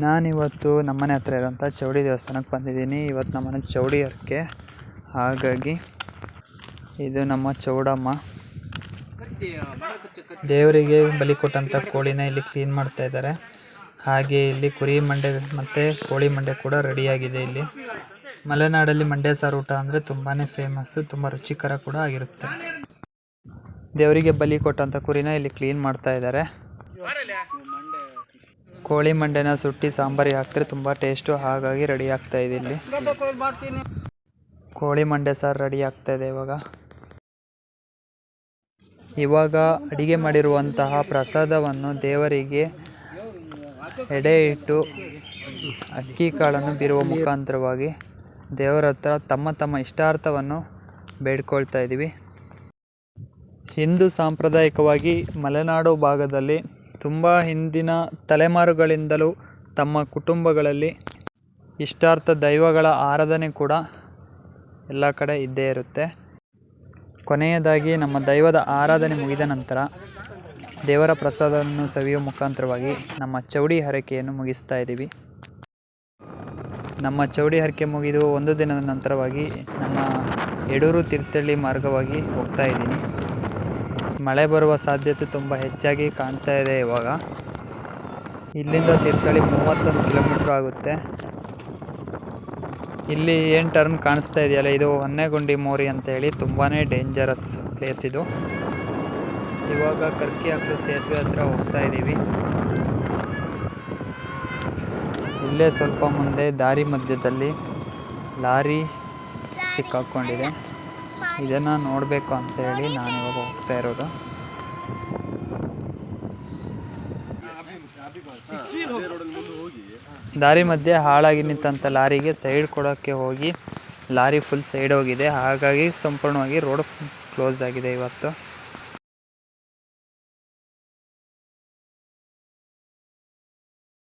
ನಾನಿವತ್ತು ನಮ್ಮನೆ ಹತ್ರ ಇರೋಂಥ ಚೌಡಿ ದೇವಸ್ಥಾನಕ್ಕೆ ಬಂದಿದ್ದೀನಿ. ಇವತ್ತು ನಮ್ಮನೆ ಚೌಡಿ ಹರಕೆ, ಹಾಗಾಗಿ ಇದು ನಮ್ಮ ಚೌಡಮ್ಮ. ದೇವರಿಗೆ ಬಲಿ ಕೊಟ್ಟಂಥ ಕೋಳಿನ ಇಲ್ಲಿ ಕ್ಲೀನ್ ಮಾಡ್ತಾ ಇದ್ದಾರೆ. ಹಾಗೆ ಇಲ್ಲಿ ಕುರಿ ಮಂಡೆ ಮತ್ತು ಕೋಳಿ ಮಂಡೆ ಕೂಡ ರೆಡಿಯಾಗಿದೆ. ಇಲ್ಲಿ ಮಲೆನಾಡಲ್ಲಿ ಮಂಡ್ಯ ಸಾರು ಊಟ ಅಂದರೆ ತುಂಬಾ ಫೇಮಸ್ಸು, ತುಂಬ ರುಚಿಕರ ಕೂಡ ಆಗಿರುತ್ತೆ. ದೇವರಿಗೆ ಬಲಿ ಕೊಟ್ಟಂಥ ಕುರಿನ ಇಲ್ಲಿ ಕ್ಲೀನ್ ಮಾಡ್ತಾ ಇದ್ದಾರೆ. ಕೋಳಿ ಮಂಡೆನ ಸುಟ್ಟಿ ಸಾಂಬಾರಿಗೆ ಹಾಕಿದ್ರೆ ತುಂಬ ಟೇಸ್ಟು, ಹಾಗಾಗಿ ರೆಡಿ ಆಗ್ತಾ ಇದೆ. ಇಲ್ಲಿ ಕೋಳಿ ಮಂಡೆ ಸಾರು ರೆಡಿ ಆಗ್ತಾ ಇದೆ. ಇವಾಗ ಅಡಿಗೆ ಮಾಡಿರುವಂತಹ ಪ್ರಸಾದವನ್ನು ದೇವರಿಗೆ ಎಡೆ ಇಟ್ಟು ಅಕ್ಕಿ ಕಾಳನ್ನು ಬೀರುವ ಮುಖಾಂತರವಾಗಿ ದೇವರ ಹತ್ರ ತಮ್ಮ ಇಷ್ಟಾರ್ಥವನ್ನು ಬೇಡ್ಕೊಳ್ತಾ ಇದ್ದೀವಿ. ಹಿಂದೂ ಸಾಂಪ್ರದಾಯಿಕವಾಗಿ ಮಲೆನಾಡು ಭಾಗದಲ್ಲಿ ತುಂಬ ಹಿಂದಿನ ತಲೆಮಾರುಗಳಿಂದಲೂ ತಮ್ಮ ಕುಟುಂಬಗಳಲ್ಲಿ ಇಷ್ಟಾರ್ಥ ದೈವಗಳ ಆರಾಧನೆ ಕೂಡ ಎಲ್ಲ ಕಡೆ ಇದ್ದೇ ಇರುತ್ತೆ. ಕೊನೆಯದಾಗಿ ನಮ್ಮ ದೈವದ ಆರಾಧನೆ ಮುಗಿದ ನಂತರ ದೇವರ ಪ್ರಸಾದವನ್ನು ಸವಿಯುವ ಮುಖಾಂತರವಾಗಿ ನಮ್ಮ ಚೌಡಿ ಹರಕೆಯನ್ನು ಮುಗಿಸ್ತಾ ಇದ್ದೀವಿ. ನಮ್ಮ ಚೌಡಿ ಹರಕೆ ಮುಗಿದು ಒಂದು ದಿನದ ನಂತರವಾಗಿ ನಮ್ಮ ಯಡೂರು ತೀರ್ಥಹಳ್ಳಿ ಮಾರ್ಗವಾಗಿ ಹೋಗ್ತಾ ಇದ್ದೀನಿ. ಮಳೆ ಬರುವ ಸಾಧ್ಯತೆ ತುಂಬ ಹೆಚ್ಚಾಗಿ ಕಾಣ್ತಾ ಇದೆ. ಇವಾಗ ಇಲ್ಲಿಂದ ತೀರ್ಥಹಳ್ಳಿ 31 ಕಿಲೋಮೀಟ್ರ್ ಆಗುತ್ತೆ. ಇಲ್ಲಿ ಏನು ಟರ್ನ್ ಕಾಣಿಸ್ತಾ ಇದೆಯಲ್ಲ, ಇದು ಹೊನ್ನೆಗುಂಡಿ ಮೋರಿ ಅಂತೇಳಿ ತುಂಬಾ ಡೇಂಜರಸ್ ಪ್ಲೇಸ್ ಇದು. ಇವಾಗ ಕರ್ಕಿ ಹಾಕಲು ಸೇತುವೆ ಹತ್ರ ಹೋಗ್ತಾ ಇದ್ದೀವಿ. ಇಲ್ಲೇ ಸ್ವಲ್ಪ ಮುಂದೆ ದಾರಿ ಮಧ್ಯದಲ್ಲಿ ಲಾರಿ ಸಿಕ್ಕಾಕ್ಕೊಂಡಿದೆ. ಇದನ್ನು ನೋಡಬೇಕು ಅಂತೇಳಿ ನಾನಿವಾಗ ಹೋಗ್ತಾ ಇರೋದು. ದಾರಿ ಮಧ್ಯೆ ಹಾಳಾಗಿ ನಿಂತಂಥ ಲಾರಿಗೆ ಸೈಡ್ ಕೊಡೋಕ್ಕೆ ಹೋಗಿ ಲಾರಿ ಫುಲ್ ಸೈಡ್ ಹೋಗಿದೆ. ಹಾಗಾಗಿ ಸಂಪೂರ್ಣವಾಗಿ ರೋಡ್ ಕ್ಲೋಸ್ ಆಗಿದೆ ಇವತ್ತು.